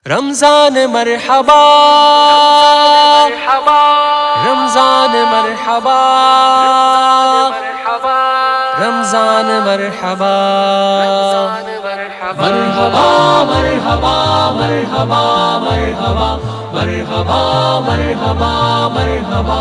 رمضان مرحبا رمضان مرحبا رمضان مرحبا مرحبا مرحبا مرحبا مرحبا مرحبا مرحبا مرحبا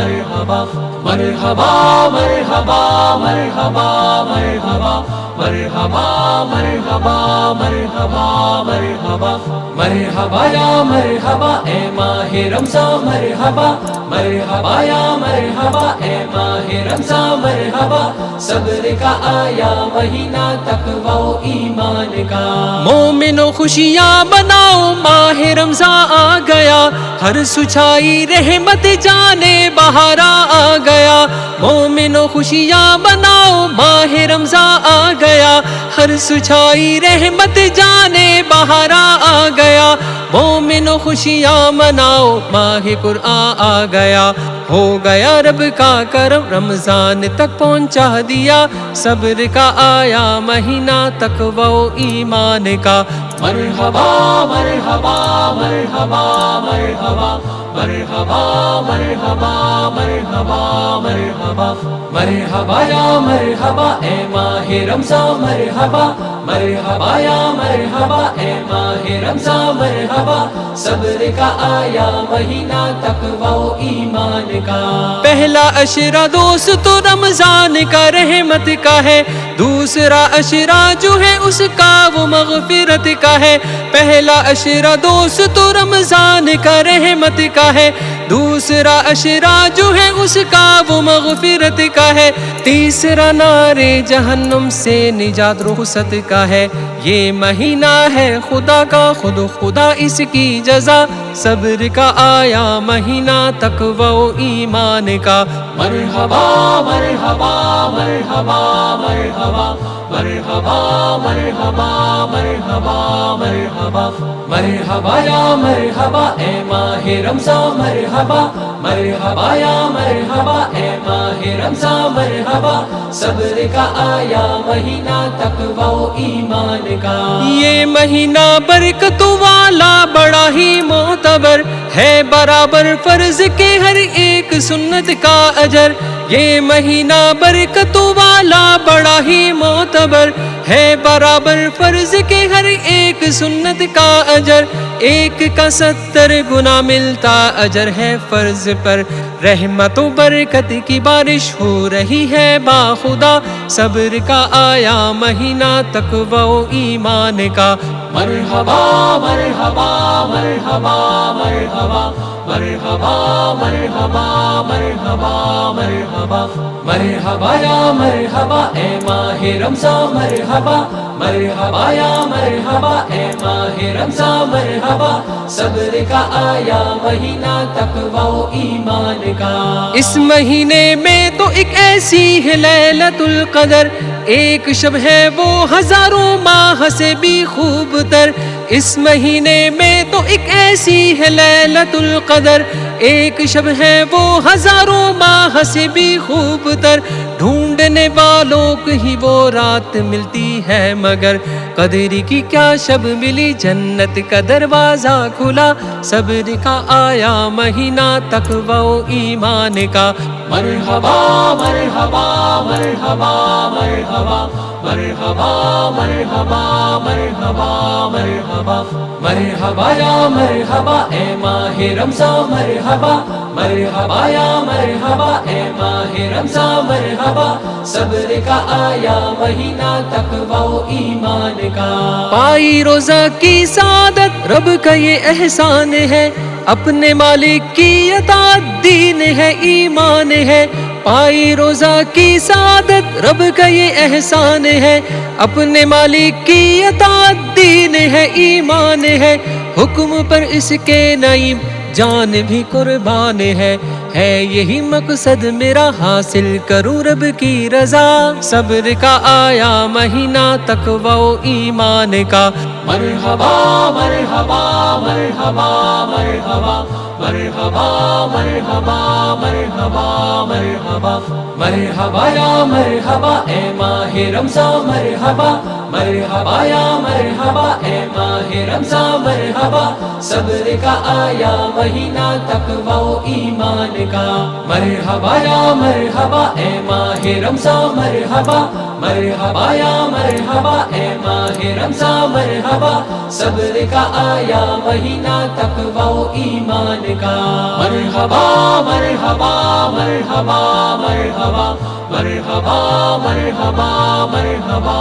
مرحبا مرحبا مرحبا مرحبا مرحبا مرحبا مرحبا مرحبا مرحبا مرحبا یا مرحبا اے ماہ رمضان مرحبا مرحبا یا مرحبا اے ماہ رمضان مرحبا صبر کا آیا مہینہ تقوی و ایمان کا مومنو خوشیاں مناؤ ماہ رمضان آ گیا ہر سچائی رحمت جانے بہارا آ گیا مومنو خوشیاں مناؤ ماہ رمضان آ گیا ہر سچائی رحمت جانے بہارا آ گیا مومنو خوشیاں مناؤ ماہ قرآن آ گیا ہو گیا رب کا کرم رمضان تک پہنچا دیا صبر کا آیا مہینہ تقوی و ایمان کا مرحبا مرحبا مرحبا مرحبا مرحبا مرحبا مرحبا مرحبا مرحبا یا مرحبا اے ماہ رمضان مرحبا مرحبا یا مرحبا اے ماہ رمضان مرحبا صبر کا آیا مہینہ تقوی و ایمان کا پہلا عشرہ دوست تو رمضان کا رحمت کا ہے دوسرا عشرہ جو ہے اس کا وہ مغفرت کا ہے پہلا عشرہ دوست تو رمضان کا رحمت کا ہے دوسرا عشرہ جو ہے اس کا وہ مغفرت کا ہے تیسرا نارے جہنم سے نجات رخصت کا ہے یہ مہینہ ہے خدا کا خود خدا اس کی جزا صبر کا آیا مہینہ تقوی و ایمان کا مرحبا مرحبا مرحبا مرحبا مرحبا مرحبا مرحبا مرحبا مرحبا یا مرحبا اے ماہ رمضان مرحبا مرحبا یا مرحبا اے ماہ رمضان مرحبا صبر کا آیا مہینہ تقوی و ایمان کا یہ مہینہ برکت والا بڑا ہی معتبر ہے برابر فرض کے ہر ایک سنت کا اجر یہ مہینہ برکت والا بڑا ہی معتبر ہے برابر فرض کے ہر ایک سنت کا اجر ایک کا 70 گنا ملتا اجر ہے فرض پر رحمت و برکت کی بارش ہو رہی ہے باخدا صبر کا آیا مہینہ تقوی و ایمان کا مرحبا مرحبا مرحبا مرحبا مرحبا مرحبا مرحبا مرحبا مرحبا یا مرحبا اے ماہ رمضان مرحبا مرحبا یا مرحبا اے ماہ رمضان مرحبا صبر کا آیا مہینہ تقوی و ایمان کا اس مہینے میں تو ایک ایسی ہے لیلۃ القدر ایک شب ہے وہ ہزاروں ماہ سے بھی خوب تر اس مہینے میں تو ایک ایسی ہے لیلۃ القدر ایک شب ہے وہ ہزاروں ماہ سے بھی خوب تر ڈھونڈنے والوں کو ہی وہ رات ملتی ہے مگر قدر کی کیا شب ملی جنت کا دروازہ کھلا صبر کا آیا مہینہ تقوی و ایمان کا مرحبا مرحبا مرحبا مرحبا مرحبا مرحبا مرحبا مرحبا مرحبا یا مرحبا اے ماہ رمضان مرحبا مرحبا یا مرحبا اے ماہ رمضان مرحبا صبر کا آیا مہینہ تقوی و ایمان کا پائی روزہ کی سعادت رب کا یہ احسان ہے اپنے مالک کی اطاعت دین ہے ایمان ہے پائی روزہ کی سعادت رب کا یہ احسان ہے اپنے مالک کی اطاعت دین ہے ایمان ہے حکم پر اس کے نعیم جان بھی قربان ہے یہی مقصد میرا حاصل کروں رب کی رضا صبر کا آیا مہینہ تقوی و ایمان کا مرحبا مرحبا مرحبا مرحبا مرحبا مرحبا مرحبا مرحبا مرحبا یا مرحبا اے ماہ رمضان مرحبا مرحبا یا مرحبا اے ماہ رمضان مرحبا صبر کا آیا مہینہ تقوی و ایمان کا مرحبا یا مرحبا اے ماہ رمضان مرحبا مرحبا یا مرحبا اے ماہ رمضان مرحبا صبر کا آیا مہینہ تقوی و ایمان کا مرحبا مرحبا مرحبا مرحبا مرحبا مرحبا مرحبا مرحبا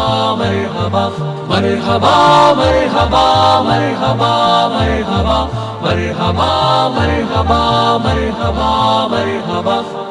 مرحبا مرحبا مرحبا مرحبا مرحبا مرحبا مرحبا مرحبا